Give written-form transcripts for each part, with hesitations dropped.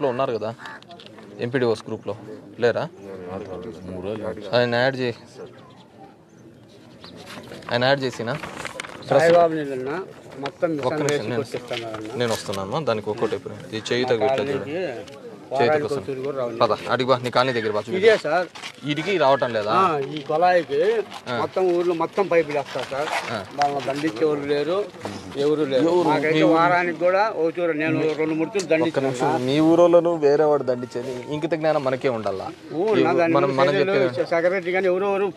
గ్రూప్లో ఉన్నారు కదా, ఎంపీడీఓస్ గ్రూప్లో లేరా? ఆయన యాడ్ చేయి, ఆయన యాడ్ చేసినా ఒక్క నిమిషం నేను వస్తున్నాను. దానికి ఒక్కోటి ఈ చేయి తగ్గట్లేదు, చేతి కోసం పద అడిగి బా, నీ కాలనీ దగ్గర బా. సార్ వీటికి రావటం లేదా? ఈ కొలాయికి మొత్తం ఊర్లో మొత్తం పైపులు వేస్తారు సార్. వాళ్ళని దండించే ఎవరు లేరు, ఎవరు లేరు. నాకైతే వారానికి కూడా నేను 2-3 తూర్లు దండించాను. మీ ఊరోళ్ళను వేరే వాడు దండించేది ఇంకిత జ్ఞానం మనకే ఉండాలా? సెక్రటరీ కానీ ఎవరెవరు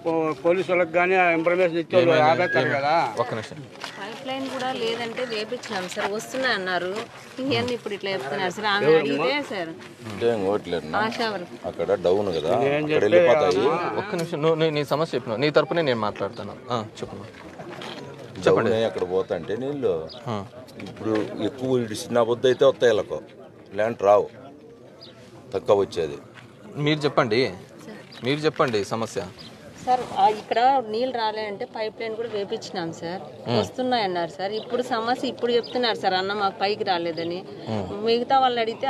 పోలీసు వాళ్ళకి కానీ ఇన్ఫర్మేషన్ ఇచ్చేవాళ్ళు ఆపేస్తారు కదా. ఒక్క నిమిషం. పైప్ లైన్ కూడా లేదంటే వేపించినాం సార్, వస్తున్నాయి అన్నారు. ఇవన్నీ ఇప్పుడు ఇట్లా చెప్తున్నారు సార్. ఆమె అడిగితే సార్ అక్కడ డౌన్ కదా, వెళ్ళిపోతాయి. ఒక్క నిమిషం, నువ్వు నీ సమస్య చెప్పినావు, నీ తరపునే నేను మాట్లాడతాను. చెప్పండి. అక్కడ పోతాంటే నీళ్ళు ఇప్పుడు ఎక్కువ చిన్న బుద్ధి అయితే వస్తాయి, వీళ్ళకు ల్యాండ్ రావు, తక్కువ వచ్చేది. మీరు చెప్పండి సమస్య సార్. ఇక్కడ నీళ్ళు రాలేదంటే పైప్ లైన్ కూడా వేపించినాం సార్, వస్తున్నాయి అన్నారు సార్. ఇప్పుడు సమస్య ఇప్పుడు చెప్తున్నారు సార్, అన్న మాకు పైకి రాలేదని. మిగతా వాళ్ళని అడిగితే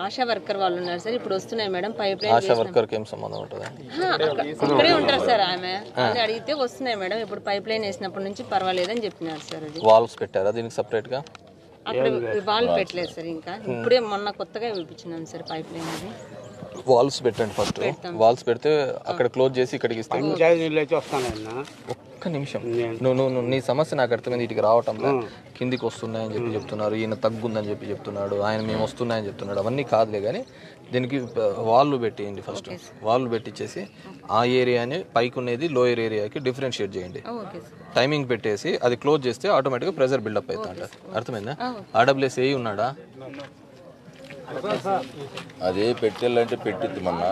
ఆశా వర్కర్ వాళ్ళు ఉన్నారు సార్, ఇప్పుడు వస్తున్నాయి madam pipe line. ASHA worker కి ఏం సంబంధం ఉంటుంది? ఇక్కడే ఉంటారు సార్ ఆమె. అని అడిగితే వస్తున్నాయి మేడం, ఇప్పుడు పైప్ లైన్ వేసినప్పటి నుంచి పర్వాలేదని చెప్పినారు సార్. అది వాల్వ్స్ పెట్టారా దీనికి సపరేట్ గా? అక్కడ వాల్ పెట్టలేదు సార్, ఇంకా ఇప్పుడే మొన్న కొత్తగా వేపించినాం సార్ పైప్ లైన్. అది వాల్స్ పెట్టండి ఫస్ట్. వాల్స్ పెడితే అక్కడ క్లోజ్ చేసి ఇక్కడికి ఇస్తాను. ఒక్క నిమిషం, నువ్వు నీ సమస్య నాకు అర్థమైంది. ఇటుకి రావటంలో కిందికి వస్తున్నాయని చెప్పి చెప్తున్నారు, ఈయన తగ్గుందని చెప్పి చెప్తున్నాడు, ఆయన మేము వస్తున్నాయని చెప్తున్నాడు. అవన్నీ కాదులే కానీ దీనికి వాళ్ళు పెట్టేయండి. ఫస్ట్ వాళ్ళు పెట్టించేసి ఆ ఏరియాని పైకి ఉన్నది లోయర్ ఏరియాకి డిఫరెన్షియేట్ చేయండి. టైమింగ్ పెట్టేసి అది క్లోజ్ చేస్తే ఆటోమేటిక్గా ప్రెజర్ బిల్డప్ అవుతా అంటారు. అర్థమైందా? ఆర్డబ్ల్యూఎస్ ఏ ఉన్నాడా? అది పెట్టాలంటే పెట్టిద్ది మొన్న,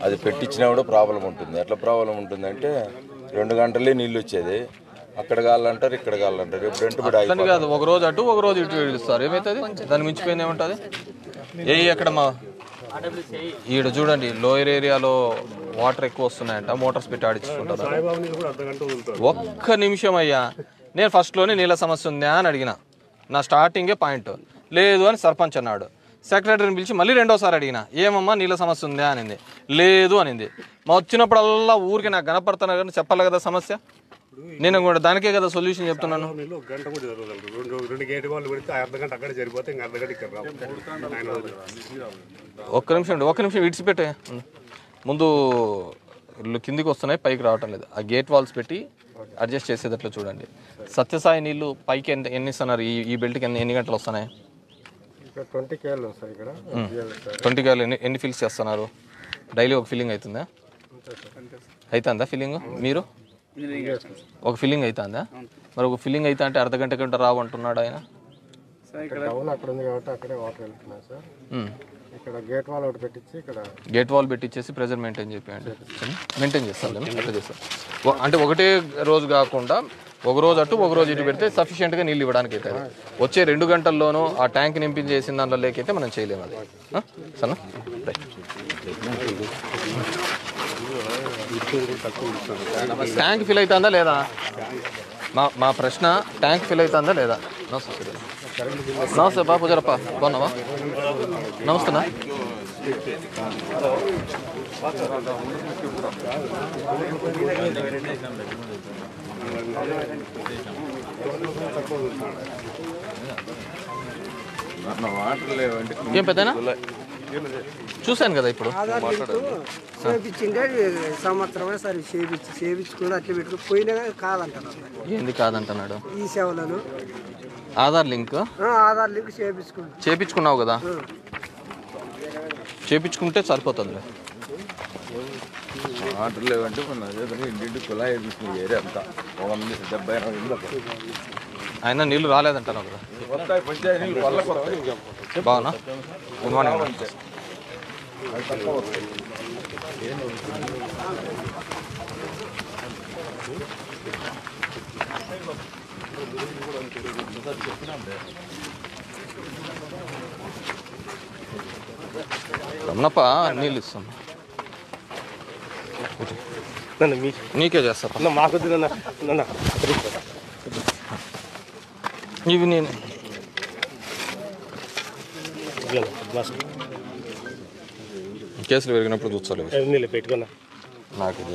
అది పెట్టించినా కూడా ప్రాబ్లం ఉంటుంది. ఎట్లా ప్రాబ్లం ఉంటుంది అంటే 2 గంటలే నీళ్ళు వచ్చేది, అక్కడ కావాలంటారు ఇక్కడ కావాలంటారు. ఇప్పుడు కాదు, ఒక రోజు అటు ఒక రోజు ఇటు ఇస్తారు, ఏమవుతుంది? దాన్ని మించిపోయింది ఏముంటుంది? ఎక్కడ మా ఈడ చూడండి, లోయర్ ఏరియాలో వాటర్ ఎక్కువ వస్తున్నాయంట, మోటార్స్ పెట్టి ఆడించుకుంటారు. ఒక్క నిమిషం అయ్యా, నేను ఫస్ట్లోనే నీళ్ళ సమస్య ఉందా అని అడిగిన, నా స్టార్టింగే పాయింట్ లేదు అని సర్పంచ్ అన్నాడు. సెక్రటరీని పిలిచి మళ్ళీ 2వ సారి అడిగిన, ఏమమ్మా నీళ్ళ సమస్య ఉందా అనింది. లేదు అనింది. మా వచ్చినప్పుడల్లా ఊరికి నాకు కనపడుతున్నా కానీ చెప్పాలి కదా సమస్య. నేను కూడా దానికే కదా సొల్యూషన్ చెప్తున్నాను. ఒక్క నిమిషం విడిచిపెట్టే ముందు కిందికి వస్తున్నాయి, పైకి రావటం లేదు. ఆ గేట్ వాల్స్ పెట్టి అడ్జస్ట్ చేసేటట్లు చూడండి. సత్యసాయి నీళ్ళు పైకి ఎన్ని ఇస్తున్నారు? ఈ బెల్ట్కి ఎన్ని గంటలు వస్తున్నాయి? 20 కేలు సార్. ఇక్కడ 20 కేలు ఎన్ని ఫిల్స్ చేస్తున్నారు? డైలీ ఒక ఫిల్లింగ్ అవుతుందా? అవుతుందా ఫిల్లింగ్? మీరు ఒక ఫిల్లింగ్ అవుతుందా? మరి ఒక ఫిల్లింగ్ అయితే అంటే అర్ధ గంట రావు అంటున్నాడు ఆయన. గేట్ వాల్ ఒకటి పెట్టించి ఇక్కడ గేట్ వాల్ పెట్టించేసి ప్రెజర్ మెయింటైన్ చేస్తాను. అట్లా చేస్తాను. అంటే ఒకటే రోజు కాకుండా ఒక రోజు అటు ఒక రోజు ఇటు పెడితే సఫిషియెంట్గా నీళ్ళు ఇవ్వడానికి అవుతుంది. వచ్చే 2 గంటల్లోనూ ఆ ట్యాంక్ నింపించి చేసిన దాంట్లో లేకైతే మనం చేయలేము. అది సరేనా? ట్యాంక్ ఫిల్ అవుతుందా లేదా? మా ప్రశ్న ట్యాంక్ ఫిల్ అవుతుందా లేదా? నమస్తే బా పూజారప్ప, బాగున్నావా? నమస్తేనా? ఏం పెద్దనా చూశాను కదా ఇప్పుడు. సంవత్సరమే సరే చేయించుకుని అట్లా పెట్టుకుని పోయినా కాదంటున్నాడు. ఏంది కాదంటున్నాడు? ఈ సేవలను ఆధార్ లింక్ చేయించుకున్నావు కదా, చేయించుకుంటే సరిపోతుంది. వాటర్ లేవంటే ఇంటింటి కుళాయి ఏరియా అంతా 70-80 ఆయన నీళ్ళు రాలేదంటాను కదా. బాగున్నా? Good morning. రమణప్ప నీళ్ళు ఇస్తాను, నీకే చేస్తా. మాకు ఇవి నేను కేసులు పెరిగినప్పుడు చూస్తలేదు నీళ్ళు పెట్టుకున్నా నాకు ఇది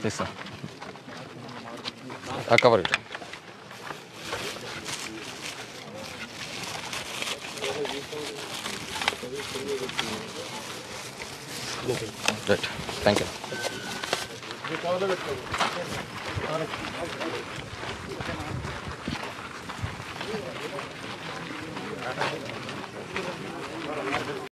తీస్తా కవర్ ఇటు రైట్ థ్యాంక్ యూ